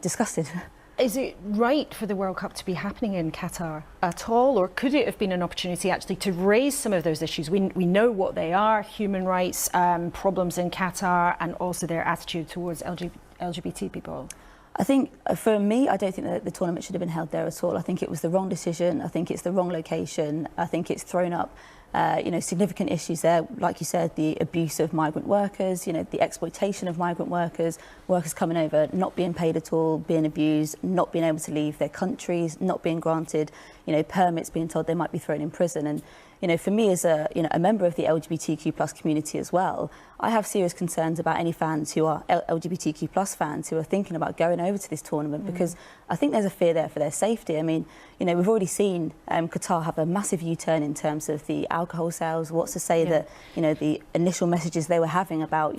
Disgusted. Is it right for the World Cup to be happening in Qatar at all, or could it have been an opportunity actually to raise some of those issues? We know what they are, human rights problems in Qatar, and also their attitude towards LGBT people. I think, for me, I don't think that the tournament should have been held there at all. I think it was the wrong decision. I think it's the wrong location. I think it's thrown up significant issues there, like you said, the abuse of migrant workers, the exploitation of migrant workers, workers coming over, not being paid at all, being abused, not being able to leave their countries, not being granted, permits, being told they might be thrown in prison. And, for me as a member of the LGBTQ+ community as well, I have serious concerns about any fans who are LGBTQ+ fans who are thinking about going over to this tournament, because I think there's a fear there for their safety. I mean, we've already seen Qatar have a massive U-turn in terms of the alcohol sales. What's to say that, the initial messages they were having about,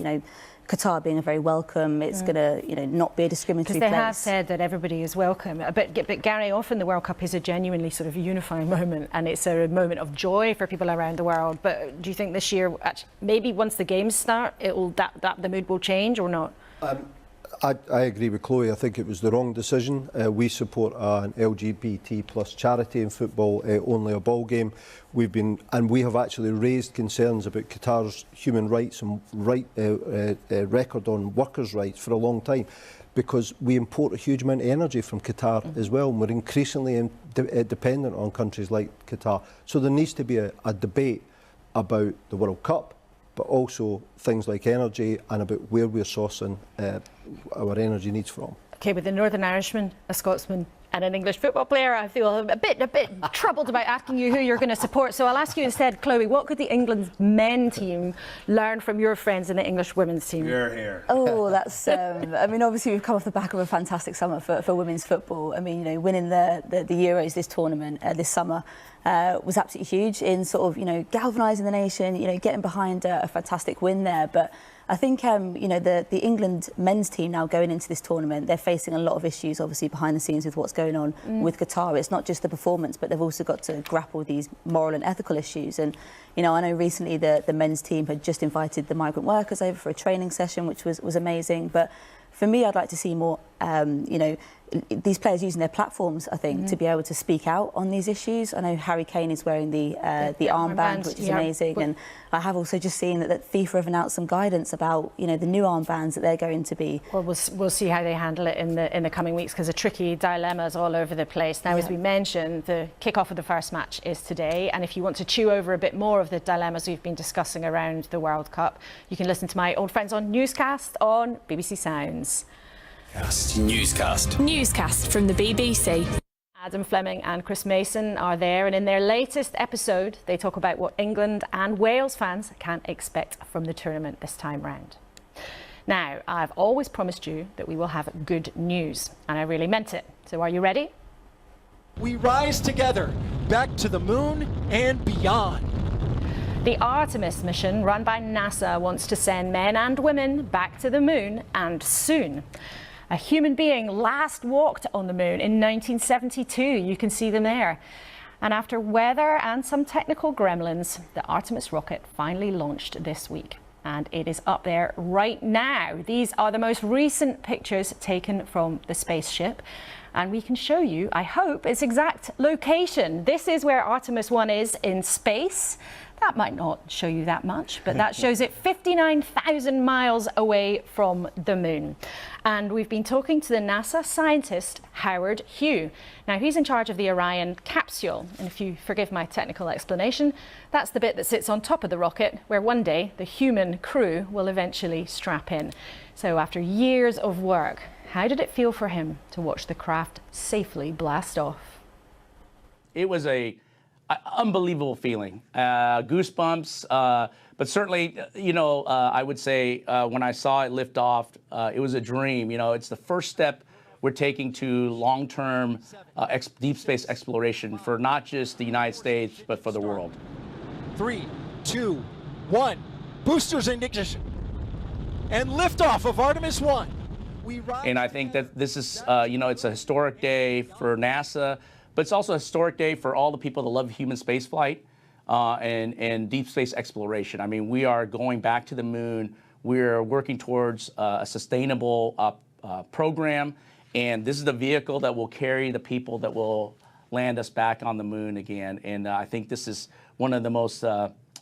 Qatar being a very welcome, it's going to, not be a discriminatory place. Because they have said that everybody is welcome. But Gary, often the World Cup is a genuinely sort of unifying moment, and it's a moment of joy for people around the world. But do you think this year, maybe once the games start, the mood will change or not? I agree with Chloe. I think it was the wrong decision. We support an LGBT+ charity in football, only a ball game. We have actually raised concerns about Qatar's human rights and record on workers' rights for a long time, because we import a huge amount of energy from Qatar as well, and we're increasingly dependent on countries like Qatar. So there needs to be a debate about the World Cup, but also things like energy and about where we're sourcing our energy needs from. OK, with a Northern Irishman, a Scotsman and an English football player, I feel a bit troubled about asking you who you're going to support. So I'll ask you instead, Chloe, what could the England men team learn from your friends in the English women's team? You're here. Oh, that's... obviously we've come off the back of a fantastic summer for women's football. I mean, winning the Euros this tournament this summer was absolutely huge in sort of, galvanising the nation, getting behind a fantastic win there. But I think, the England men's team now going into this tournament, they're facing a lot of issues, obviously, behind the scenes with what's going on with Qatar. It's not just the performance, but they've also got to grapple with these moral and ethical issues. And, I know recently the men's team had just invited the migrant workers over for a training session, which was amazing. But for me, I'd like to see more, these players using their platforms, I think, to be able to speak out on these issues. I know Harry Kane is wearing the armband, which is amazing. And I have also just seen that FIFA have announced some guidance about, the new armbands that they're going to be. Well, we'll see how they handle it in the coming weeks, because the tricky dilemmas all over the place. Now, as we mentioned, the kick-off of the first match is today. And if you want to chew over a bit more of the dilemmas we've been discussing around the World Cup, you can listen to my old friends on Newscast on BBC Sounds. Newscast from the BBC. Adam Fleming and Chris Mason are there, and in their latest episode, they talk about what England and Wales fans can expect from the tournament this time round. Now, I've always promised you that we will have good news, and I really meant it. So are you ready? We rise together, back to the moon and beyond. The Artemis mission run by NASA wants to send men and women back to the moon, and soon. A human being last walked on the moon in 1972. You can see them there. And after weather and some technical gremlins, the Artemis rocket finally launched this week. And it is up there right now. These are the most recent pictures taken from the spaceship. And we can show you, I hope, its exact location. This is where Artemis 1 is in space. That might not show you that much, but that shows it 59,000 miles away from the moon. And we've been talking to the NASA scientist, Howard Hugh. Now, he's in charge of the Orion capsule. And if you forgive my technical explanation, that's the bit that sits on top of the rocket, where one day the human crew will eventually strap in. So after years of work, how did it feel for him to watch the craft safely blast off? It was a unbelievable feeling, goosebumps, but certainly, I would say when I saw it lift off, it was a dream. It's the first step we're taking to long-term deep space exploration for not just the United States, but for the world. 3, 2, 1. Boosters in ignition. And liftoff of Artemis 1. And I think that this is, it's a historic day for NASA, but it's also a historic day for all the people that love human spaceflight and deep space exploration. I mean, we are going back to the moon. We're working towards a sustainable program, and this is the vehicle that will carry the people that will land us back on the moon again. And I think this is one of the most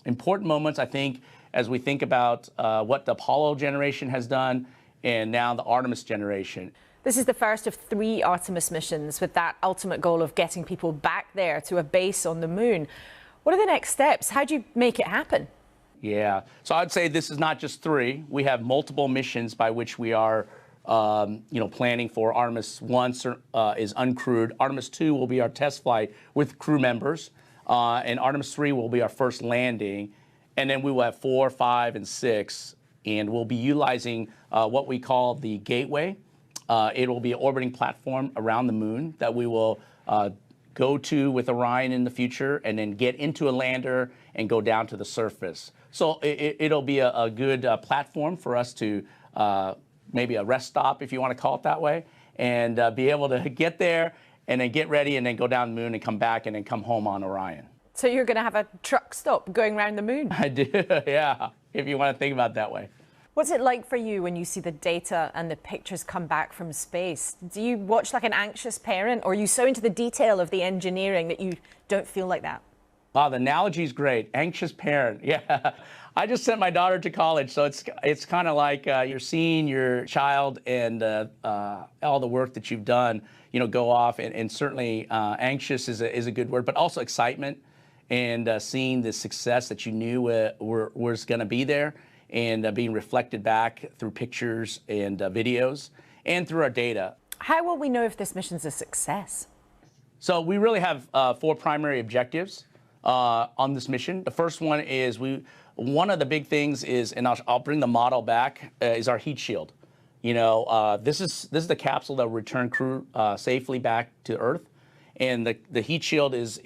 important moments, I think, as we think about what the Apollo generation has done and now the Artemis generation. This is the first of 3 Artemis missions with that ultimate goal of getting people back there to a base on the moon. What are the next steps? How do you make it happen? Yeah, so I'd say this is not just 3. We have multiple missions by which we are, planning for. Artemis 1 is uncrewed. Artemis 2 will be our test flight with crew members, and Artemis 3 will be our first landing, and then we will have 4, 5, and 6, and we'll be utilizing what we call the Gateway. It will be an orbiting platform around the moon that we will go to with Orion in the future, and then get into a lander and go down to the surface. So it'll be a good platform for us to maybe a rest stop, if you want to call it that way, and be able to get there and then get ready and then go down the moon and come back and then come home on Orion. So you're going to have a truck stop going around the moon? I do, yeah, if you want to think about it that way. What's it like for you when you see the data and the pictures come back from space? Do you watch like an anxious parent, or are you so into the detail of the engineering that you don't feel like that? Wow, the analogy is great. Anxious parent, yeah. I just sent my daughter to college, so it's kind of like you're seeing your child and all the work that you've done, go off, and certainly anxious is a good word, but also excitement and seeing the success that you knew was going to be there, and being reflected back through pictures and videos and through our data. How will we know if this mission's a success? So we really have 4 primary objectives on this mission. The first one is one of the big things is, and I'll bring the model back, is our heat shield. This is the capsule that will return crew safely back to Earth. And the heat shield is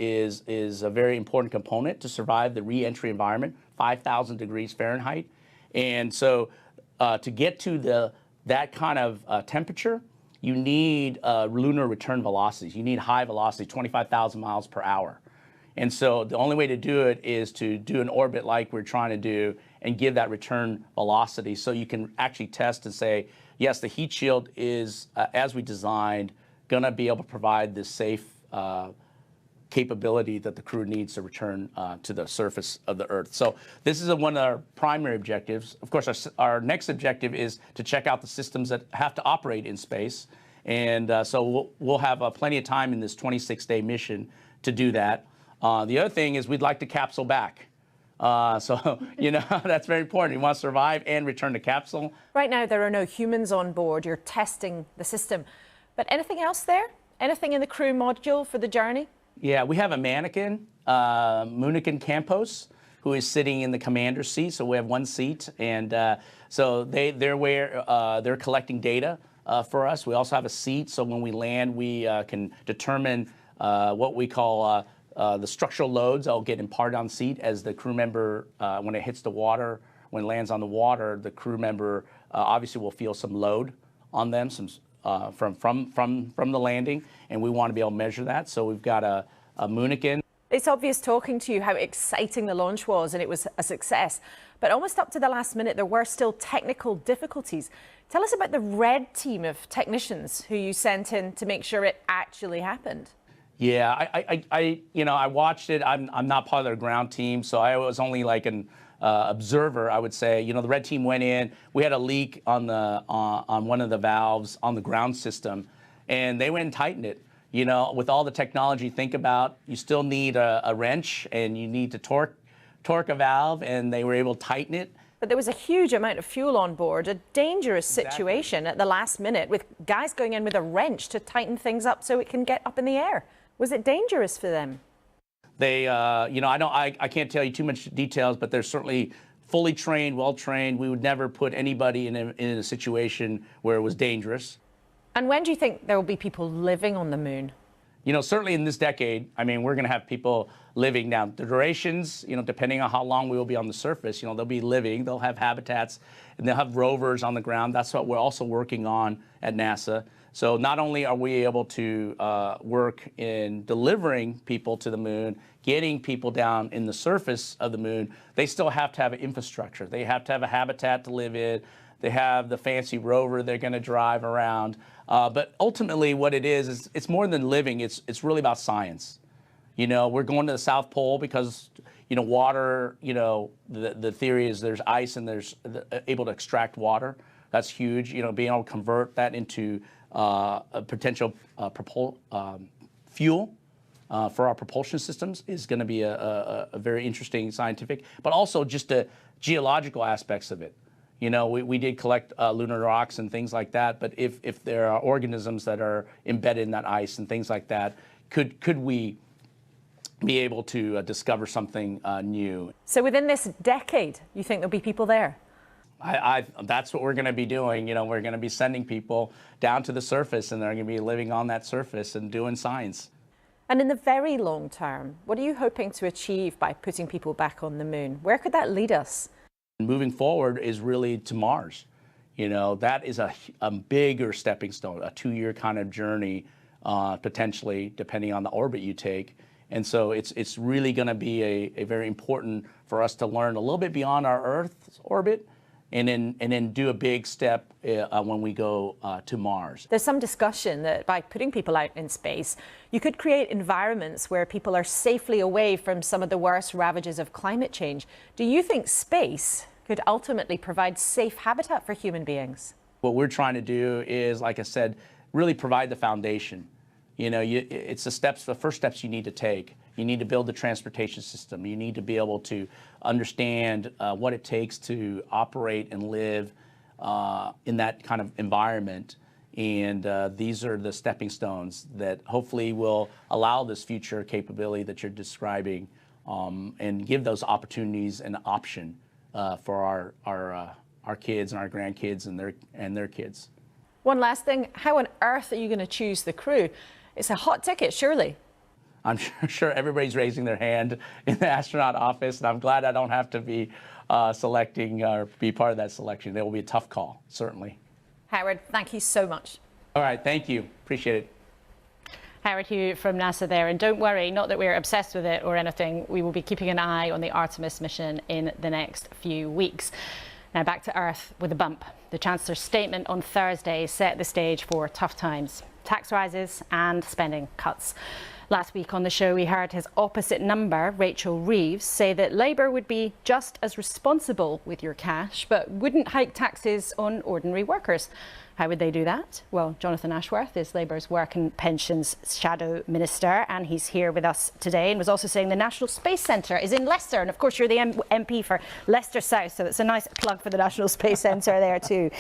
a very important component to survive the re-entry environment, 5,000 degrees Fahrenheit. And so to get to that kind of temperature, you need lunar return velocities. You need high velocity, 25,000 miles per hour. And so the only way to do it is to do an orbit like we're trying to do and give that return velocity, so you can actually test and say, yes, the heat shield is, as we designed, going to be able to provide this safe capability that the crew needs to return to the surface of the Earth. So this is one of our primary objectives. Of course, our next objective is to check out the systems that have to operate in space. And so we'll have plenty of time in this 26-day mission to do that. The other thing is we'd like to capsule back. So, that's very important. You want to survive and return the capsule. Right now, there are no humans on board. You're testing the system. But anything else there? Anything in the crew module for the journey? Yeah, we have a mannequin, Munikin Campos, who is sitting in the commander's seat. So we have one seat, and so they're collecting data for us. We also have a seat, so when we land, we can determine what we call the structural loads that will get imparted on seat as the crew member, when it hits the water, when it lands on the water, the crew member obviously will feel some load on them, some from the landing, and we want to be able to measure that. So we've got a Munikin. It's obvious talking to you how exciting the launch was, and it was a success. But almost up to the last minute, there were still technical difficulties. Tell us about the red team of technicians who you sent in to make sure it actually happened. Yeah, I watched it. I'm not part of their ground team, so I was only like an observer, I would say. The red team went in. We had a leak on one of the valves on the ground system, and they went and tightened it. With all the technology, think about, you still need a wrench, and you need to torque a valve, and they were able to tighten it. But there was a huge amount of fuel on board, a dangerous situation at the last minute, with guys going in with a wrench to tighten things up so it can get up in the air. Was it dangerous for them? They, I can't tell you too much details, but they're certainly fully trained, well trained. We would never put anybody in a situation where it was dangerous. And when do you think there will be people living on the moon? Certainly in this decade, we're going to have people living. Now, the durations, depending on how long we will be on the surface, they'll be living, they'll have habitats, and they'll have rovers on the ground. That's what we're also working on at NASA. So not only are we able to work in delivering people to the moon, getting people down in the surface of the moon, they still have to have an infrastructure. They have to have a habitat to live in. They have the fancy rover they're going to drive around. But ultimately what it is it's more than living. It's really about science. We're going to the South Pole because, water, the theory is there's ice and there's able to extract water. That's huge. Being able to convert that into a potential fuel for our propulsion systems is going to be a very interesting scientific, but also just the geological aspects of it. We did collect lunar rocks and things like that, but if there are organisms that are embedded in that ice and things like that, could we be able to discover something new? So within this decade, you think there'll be people there? That's what we're going to be doing. We're going to be sending people down to the surface, and they're going to be living on that surface and doing science. And in the very long term, what are you hoping to achieve by putting people back on the moon? Where could that lead us? Moving forward is really to Mars. That is a bigger stepping stone, a 2-year kind of journey, potentially, depending on the orbit you take. And so it's really going to be a very important for us to learn a little bit beyond our Earth's orbit, and then do a big step when we go to Mars. There's some discussion that by putting people out in space, you could create environments where people are safely away from some of the worst ravages of climate change. Do you think space could ultimately provide safe habitat for human beings? What we're trying to do is, like I said, really provide the foundation. It's the first steps you need to take. You need to build the transportation system. You need to be able to understand what it takes to operate and live in that kind of environment. And these are the stepping stones that hopefully will allow this future capability that you're describing, and give those opportunities an option for our kids and our grandkids and their kids. One last thing, how on earth are you going to choose the crew? It's a hot ticket, surely. I'm sure everybody's raising their hand in the astronaut office, and I'm glad I don't have to be selecting or be part of that selection. It will be a tough call, certainly. Howard, thank you so much. All right, thank you. Appreciate it. Howard Hugh from NASA there, and don't worry, not that we're obsessed with it or anything, we will be keeping an eye on the Artemis mission in the next few weeks. Now back to Earth with a bump. The Chancellor's statement on Thursday set the stage for tough times, tax rises and spending cuts. Last week on the show, we heard his opposite number, Rachel Reeves, say that Labour would be just as responsible with your cash, but wouldn't hike taxes on ordinary workers. How would they do that? Well, Jonathan Ashworth is Labour's Work and Pensions Shadow Minister, and he's here with us today, and was also saying the National Space Centre is in Leicester, and of course you're the MP for Leicester South, so it's a nice plug for the National Space Centre there too.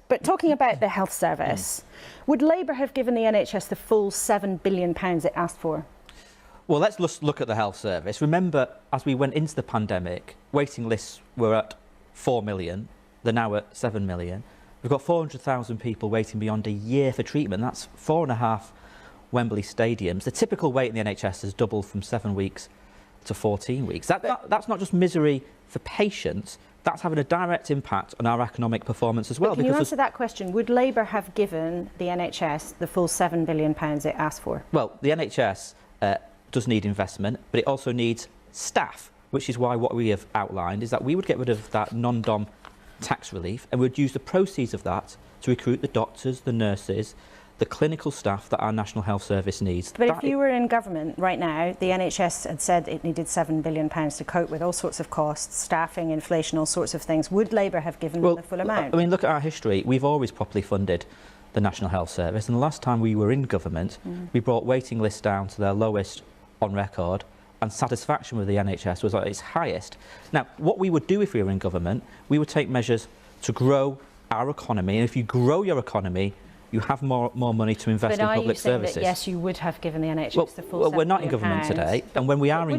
But talking about the health service, would Labour have given the NHS the full £7 billion it asked for? Well, let's just look at the health service. Remember, as we went into the pandemic, waiting lists were at 4 million, they're now at 7 million. We've got 400,000 people waiting beyond a year for treatment. That's 4.5 Wembley stadiums. The typical wait in the NHS has doubled from 7 weeks to 14 weeks. That's not just misery for patients, that's having a direct impact on our economic performance as well. But can you answer that question? Would Labour have given the NHS the full £7 billion it asked for? Well, the NHS does need investment, but it also needs staff, which is why what we have outlined is that we would get rid of that non-dom tax relief, and we'd use the proceeds of that to recruit the doctors, the nurses, the clinical staff that our National Health Service needs. But if you were in government right now, the NHS had said it needed £7 billion to cope with all sorts of costs, staffing, inflation, all sorts of things. Would Labour have given them the full amount? I mean, look at our history. We've always properly funded the National Health Service, and the last time we were in government, we brought waiting lists down to their lowest on record, and satisfaction with the NHS was at its highest. Now, what we would do if we were in government, we would take measures to grow our economy, and if you grow your economy, you have more money to invest in public services. That, yes, you would have given the NHS the full £7 billion. We're not in government today, and when we are in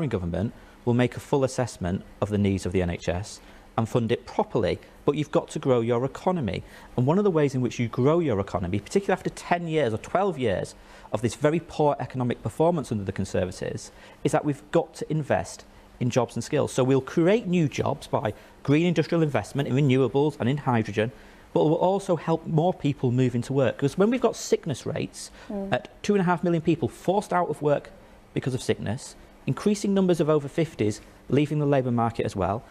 government, we'll make a full assessment of the needs of the NHS and fund it properly. But you've got to grow your economy, and one of the ways in which you grow your economy, particularly after 10 years or 12 years of this very poor economic performance under the Conservatives, is that we've got to invest in jobs and skills. So we'll create new jobs by green industrial investment in renewables and in hydrogen, but it will also help more people move into work. Because when we've got sickness rates at 2.5 million people forced out of work because of sickness, increasing numbers of over 50s leaving the labour market as well,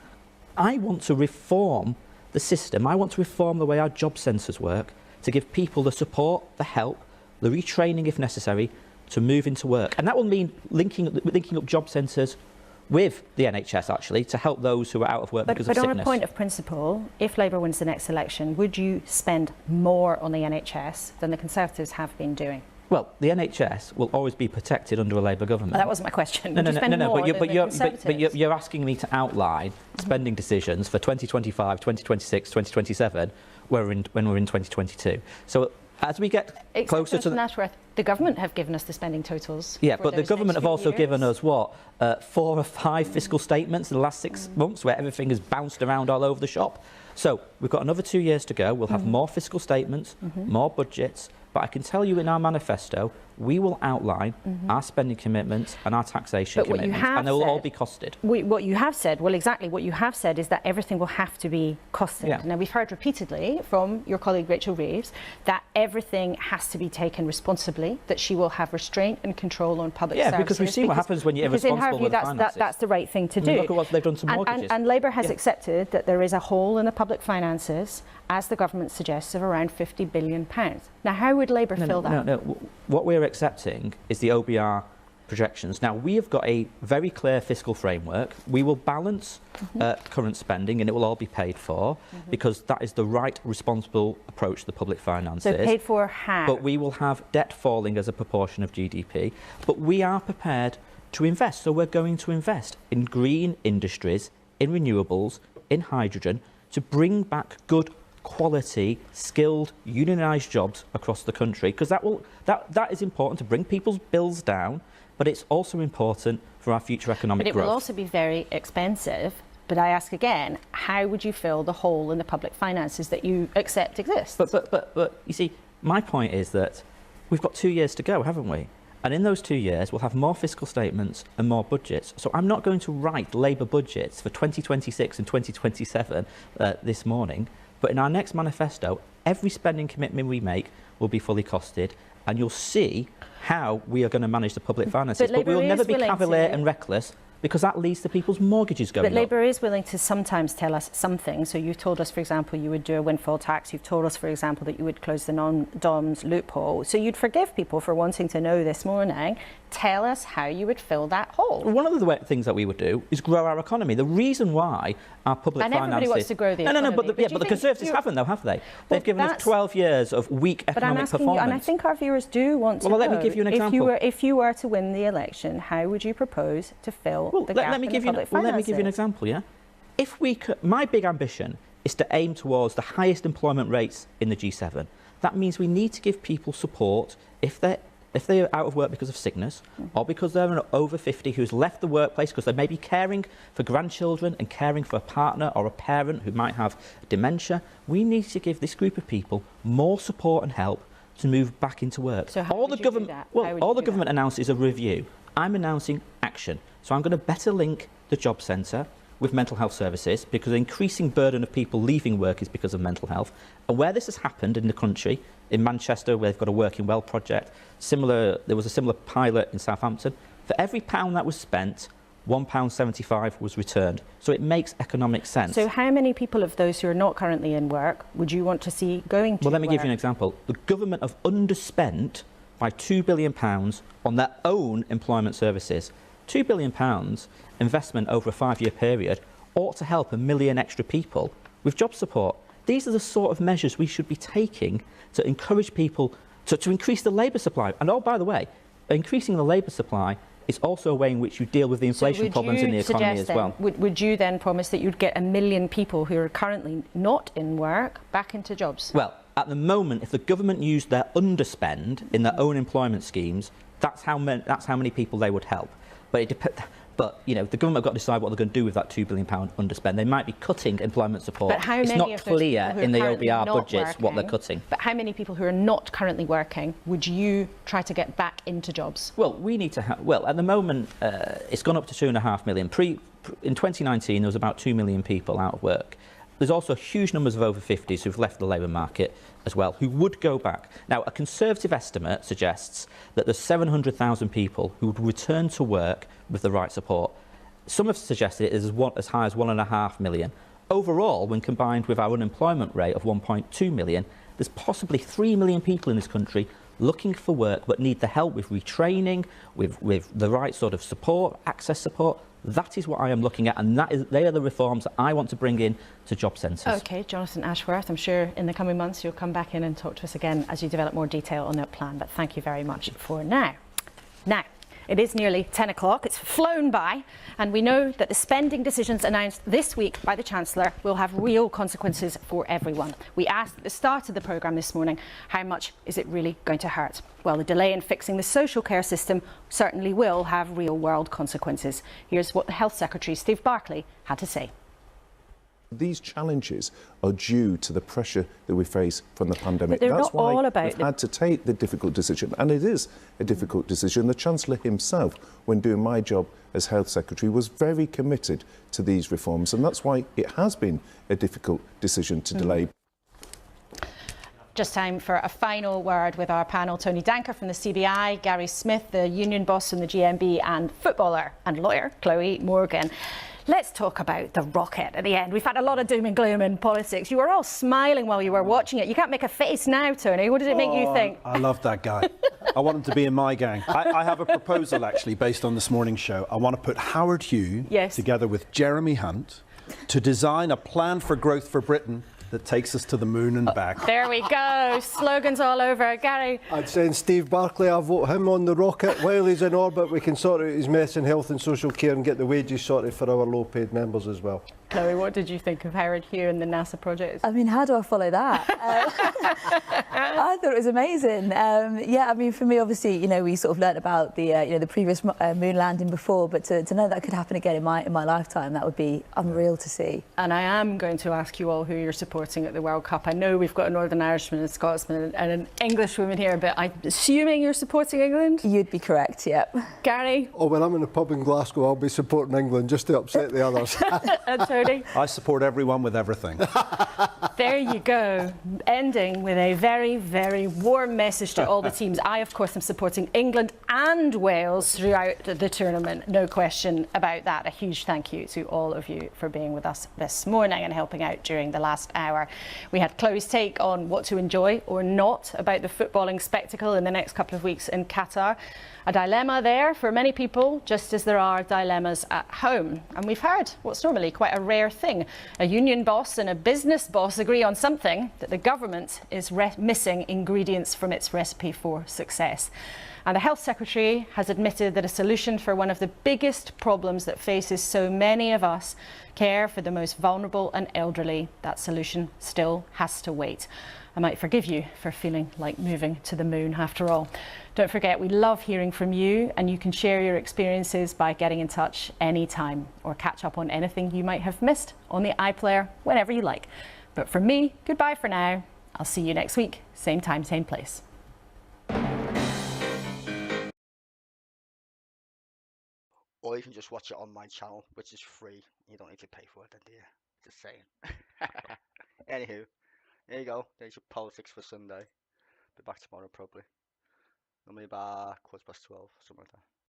I want to reform the system. I want to reform the way our job centres work to give people the support, the help, the retraining if necessary to move into work. And that will mean linking up job centres with the NHS, actually, to help those who are out of work because of sickness. But on a point of principle, if Labour wins the next election, would you spend more on the NHS than the Conservatives have been doing? Well, the NHS will always be protected under a Labour government. Well, that wasn't my question. No, but you're asking me to outline spending decisions for 2025, 2026, 2027 when we're in 2022. So as we get closer to Ashworth, the government have given us the spending totals. Yeah, but the government have also given us, 4 or 5 fiscal statements in the last 6 months where everything has bounced around all over the shop. So we've got another 2 years to go. We'll have more fiscal statements, more budgets. But I can tell you in our manifesto, we will outline our spending commitments and our taxation commitments, and they will all be costed. What you have said, well, exactly, what you have said is that everything will have to be costed. Yeah. Now, we've heard repeatedly from your colleague Rachel Reeves that everything has to be taken responsibly, that she will have restraint and control on public services. Yeah, because we've seen what happens when you're irresponsible with finances. That's the right thing to do. Look at what they've done to mortgages. And Labour has accepted that there is a hole in the public finances, as the government suggests, of around £50 billion. Now, how would Labour fill that? No. What we're accepting is the OBR projections. Now, we have got a very clear fiscal framework. We will balance current spending, and it will all be paid for, because that is the right, responsible approach to the public finances. So paid for how? But we will have debt falling as a proportion of GDP. But we are prepared to invest. So we're going to invest in green industries, in renewables, in hydrogen, to bring back good quality, skilled, unionised jobs across the country, because that is important to bring people's bills down, but it's also important for our future economic growth. But it will also be very expensive. But I ask again, how would you fill the hole in the public finances that you accept exists? But you see, my point is that we've got 2 years to go, haven't we? And in those 2 years, we'll have more fiscal statements and more budgets. So I'm not going to write Labour budgets for 2026 and 2027 this morning. But in our next manifesto, every spending commitment we make will be fully costed, and you'll see how we are going to manage the public finances. But we will never be cavalier and reckless, because that leads to people's mortgages going up. But Labour is willing to sometimes tell us something. So you've told us, for example, you would do a windfall tax. You've told us, for example, that you would close the non-DOMS loophole. So you'd forgive people for wanting to know this morning. Tell us how you would fill that hole. One of the things that we would do is grow our economy. The reason why our public finances... And everybody wants to grow the economy. No, but the Conservatives haven't, though, have they? They've given us 12 years of weak economic performance. And I think our viewers do want to know. Well, let me give you an example. If you were to win the election, how would you propose to fill the gap in the public finances? Let me give you an example, yeah? If we could, my big ambition is to aim towards the highest employment rates in the G7. That means we need to give people support if they're out of work because of sickness, or because they're over 50 who's left the workplace because they may be caring for grandchildren and caring for a partner or a parent who might have dementia. We need to give this group of people more support and help to move back into work. So how would you do that? All the government announced is a review. I'm announcing action. So I'm going to better link the job centre with mental health services, because the increasing burden of people leaving work is because of mental health. And where this has happened in the country, in Manchester, where they've got a Working Well project, there was a similar pilot in Southampton. For every pound that was spent, £1.75 was returned. So it makes economic sense. So how many people of those who are not currently in work would you want to see going to work? Well, let me give you an example. The government have underspent by £2 billion on their own employment services. £2 billion investment over a 5-year period ought to help 1 million extra people with job support. These are the sort of measures we should be taking to encourage people to increase the labour supply. And oh, by the way, increasing the labour supply is also a way in which you deal with the inflation problems in the economy as well. Would you then promise that you'd get 1 million people who are currently not in work back into jobs? Well, at the moment, if the government used their underspend in their own employment schemes, that's how many people they would help. But it depends. But, you know, the government have got to decide what they're going to do with that £2 billion underspend. They might be cutting employment support. But how it's many not of those clear people who in the are OBR not budgets working, what they're cutting. But how many people who are not currently working would you try to get back into jobs? Well, we need to well, at the moment, it's gone up to 2.5 million. In 2019, there was about 2 million people out of work. There's also huge numbers of over 50s who've left the labour market as well, who would go back. Now, a Conservative estimate suggests that there's 700,000 people who would return to work with the right support. Some have suggested it is as high as 1.5 million. Overall, when combined with our unemployment rate of 1.2 million, there's possibly 3 million people in this country looking for work but need the help with retraining, with the right sort of support, access support. That is what I am looking at, and they are the reforms that I want to bring in to job centres. OK, Jonathan Ashworth, I'm sure in the coming months you'll come back in and talk to us again as you develop more detail on that plan, but thank you very much for now. Now, it is nearly 10 o'clock, it's flown by, and we know that the spending decisions announced this week by the Chancellor will have real consequences for everyone. We asked at the start of the programme this morning, how much is it really going to hurt? Well, the delay in fixing the social care system certainly will have real-world consequences. Here's what the Health Secretary, Steve Barclay, had to say. These challenges are due to the pressure that we face from the pandemic. But they're That's not all why about we've had to take the difficult decision, and it is a difficult decision. The Chancellor himself, when doing my job as Health Secretary, was very committed to these reforms, and that's why it has been a difficult decision to delay. Just time for a final word with our panel. Tony Danker from the CBI, Gary Smith, the union boss from the GMB, and footballer and lawyer Chloe Morgan. Let's talk about the rocket at the end. We've had a lot of doom and gloom in politics. You were all smiling while you were watching it. You can't make a face now, Tony. What did it make you think? I love that guy. I want him to be in my gang. I have a proposal, actually, based on this morning's show. I want to put Howard Hugh together with Jeremy Hunt to design a plan for growth for Britain that takes us to the moon and back. There we go. Slogans all over. Gary? I'd send Steve Barclay. I'll vote him on the rocket. While he's in orbit, we can sort out his mess in health and social care and get the wages sorted for our low-paid members as well. Chloe, what did you think of Howard Hugh and the NASA project? I mean, how do I follow that? I thought it was amazing. Yeah, I mean, for me, obviously, you know, we sort of learnt about the, you know, the previous moon landing before, but to know that could happen again in my lifetime, that would be unreal to see. And I am going to ask you all who you're supporting at the World Cup. I know we've got a Northern Irishman, a Scotsman, and an Englishwoman here, but I'm assuming you're supporting England? You'd be correct, yep. Gary? Oh, when I'm in a pub in Glasgow, I'll be supporting England just to upset the others. And Tony? I support everyone with everything. There you go. Ending with a very, very warm message to all the teams. I, of course, am supporting England and Wales throughout the tournament. No question about that. A huge thank you to all of you for being with us this morning and helping out during the last hour. We had Chloe's take on what to enjoy or not about the footballing spectacle in the next couple of weeks in Qatar. A dilemma there for many people, just as there are dilemmas at home. And we've heard what's normally quite a rare thing. A union boss and a business boss agree on something, that the government is missing ingredients from its recipe for success. And the Health Secretary has admitted that a solution for one of the biggest problems that faces so many of us, care for the most vulnerable and elderly, that solution still has to wait. I might forgive you for feeling like moving to the moon after all. Don't forget, we love hearing from you, and you can share your experiences by getting in touch anytime or catch up on anything you might have missed on the iPlayer whenever you like. But from me, goodbye for now. I'll see you next week, same time, same place. Or you can just watch it on my channel, which is free. You don't need to pay for it, then, do you? Just saying. Anywho, there you go. There's your politics for Sunday. Be back tomorrow, probably. Normally about 12:15, something like that.